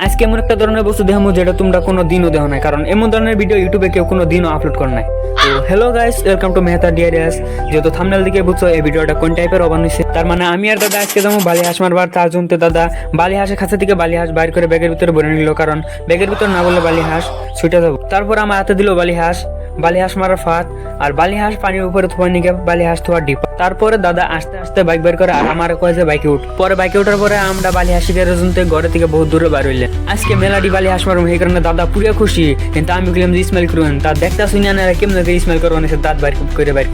আজকে এমন একটা ধরনের বস্তু দেখাবো যেটা তোমরা কোনো দিনও দেখো না, কারণ এমন ধরনের ভিডিও ইউটিউবে কেউ কোনো দিনও আপলোড করে নাই। তো hello guys, welcome to Mehta DRS. যেহেতু থাম্বনেল দিকে বুঝছো এই ভিডিওটা কোন টাইপের বানিয়েছে, তার মানে আমি আর দাদা আজকে যাবো বালি হাঁস মারবার। তার জন্য দাদা বালি হাঁসের কাছে থেকে বালি হাঁস বাইর করে ব্যাগের ভিতরে ভরে নিল, কারণ ব্যাগের ভিতরে না বললে বালি হাঁস ছুটে যাবো। তারপর আমার হাতে দিল বালি হাঁস মারার ফাঁদ, আর বালি হাঁস পানির উপরে থোয়া নিয়ে বালি হাঁস থোয়া ডিপ। তারপরে দাদা আস্তে আস্তে বাইক বের করে আর আমার কয়ে যে বাইকে উঠ। পরে বাইকে ওঠার পরে আমরা বালি হাঁসিকে জনতে ঘরে থেকে বহুত দূরে বার হইলে আজকে মেলাডি বালি হাঁস মারুম। এই কারণে দাদা পুরো খুশি, কিন্তু আমি বললাম যে স্মেল করবেন। তার দেখতে শুনে না কেমন স্মেল করবেন, দাঁত বাইর করে বাইর।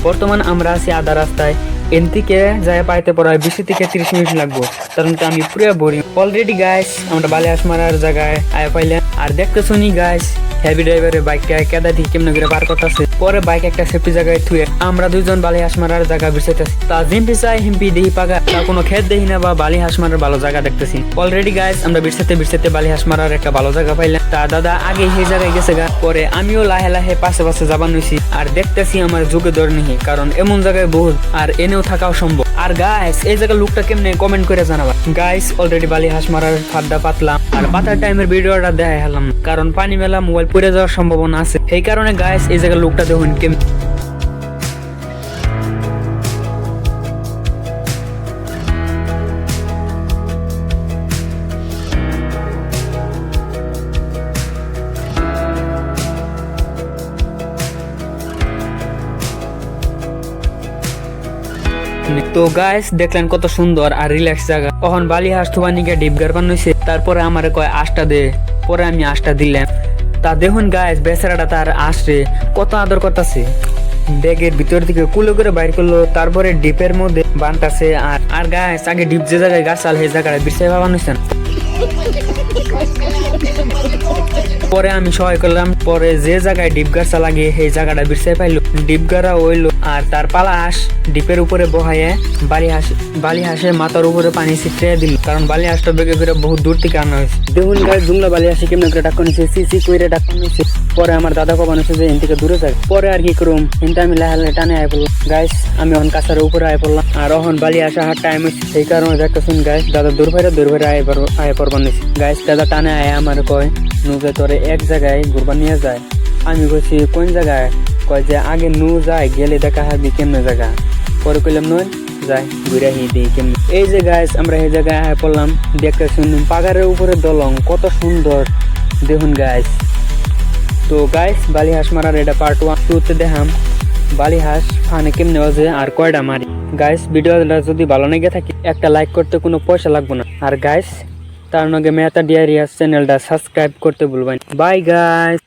বর্তমান আমরা আছি আধা রাস্তায়, এন থেকে যায় পাইতে প্রায় 20 থেকে 30 মিনিট লাগবো, কারণ আমি পুরো বোরিং অলরেডি। গাইস আমরা বালি হাঁস মারার জায়গায় আয় পাইলাম, আর দেখতে শুনি গাইস হেভি ড্রাইভারের বাইকটা কেদা দিয়ে কেমন করে পার করতেছে। পরে বাইক একটা সেফটি জায়গায় থুয়ে আমরা দুইজন বালি হাঁস মারার জায়গা বিছাইতেছি। তা জিম্পি চাই হিম্পি দেহি পাগা, তা কোনো ক্ষেত দেখি না বা বালি হাঁস মারার ভালো জায়গা দেখতেছি। অলরেডি গাইস আমরা বিছাইতে বালি হাঁস মারার একটা ভালো জায়গা পাইলাম। তা দাদা আগে সেই জায়গায় গেছে গা, পরে আমিও লাহে লাহে পাশে পাশে যাবান হইছি, আর দেখতেছি আমার যুগে ধরে নিহি, কারণ এমন জায়গায় বহুত আর এনেও থাকাও সম্ভব। আর গাইস এই জায়গার লুকটা কেমনে কমেন্ট করে জানাবা। গাইস অলরেডি বালি হাঁস মারার ফাড্ডা পাতলাম, আর পাতার টাইমের ভিডিওটা দেখাই হলাম, কারণ পানি মেলা মোবাইল পড়ে যাওয়ার সম্ভাবনা আছে। এই কারণে গাইস এই জায়গার লুকটা দেখুন কেমন। তো গাইস দেখলেন কত সুন্দর আর রিল্যাক্স জায়গা। তখন বালি হাঁস থুবা নিকে ডিপগার বানাইছে, তারপরে আমার কয় আশটা দে, পরে আমি আশটা দিলাম। তা দেখুন গাইস বেচারাটা তার আশরে কত আদর করতেছে, ব্যাগের ভিতর থেকে কুলো করে বাইর করলো, তারপরে ডিপের মধ্যে বানতাছে। আর গাইস আগে ডিপ যে জায়গায় গাছ চাল সেই জায়গায় বিছাই ভাবা নিছেন। পরে আমি সহায় করলাম, পরে যে জায়গায় ডিপ গাছা লাগিয়ে সেই জায়গাটা বিছাই পাইলো, ডিপ গাড়া হইলো। আর তার পালা হাঁস ডিপের উপরে বহাইয়ে বালি হাঁসের মাথার উপরে পানি ছিটিয়ে দিল, কারণ বালি হাঁসটা বেগে করে বহুত দূর থেকে আনা হয়েছে। দেখুন গাছ জুমলা বালি হাঁসি কেমন করে ডাক্কা নিচ্ছে, সিসি করে ডাক্কা নিচ্ছে। পরে আমার দাদা কবা নিচ্ছে যে এন থেকে দূরে যায়। পরে আর কি করুম, কিন্তু আমি লাহে টানে আয় পড়লাম। গাইস আমি এখন কাছার উপরে আয় পড়লাম, আর এখন বালি হাঁসা হার টাইম হচ্ছে, সেই কারণে দেখতে শুন গাইস দাদা দূর ভাইরা আয় পড়বার নিচ্ছে। গাইস দাদা টানে আয় আমার কয় নুকে তোরে এক জায়গায় ঘুরবার নিয়ে যায়। আমি কইছি কোন জায়গায়, কয় যে আগে নু যায় গেলে দেখা হাবি কেমনে জায়গা। পরে কইলাম নয় যাই ঘুরে হি দিই কেমনি। এই যে গাইস আমরা এই জায়গায় আয় পড়লাম, দেখতে শুনুন পাগারের উপরে দলং কত সুন্দর দেখুন গাইস। তো গাইস বালি হাঁস মারার এটা পার্ট 1 2 তে দেখাম বালি হাঁস ফানে কেমনে বাজে আর কয়টা মারি। গাইস ভিডিওটা যদি ভালো লেগে থাকে একটা লাইক করতে কোনো পয়সা লাগবে না, আর গাইস তার নগে মেহতা ডিআরএস চ্যানেলটা সাবস্ক্রাইব করতে ভুলবেন। Bye guys.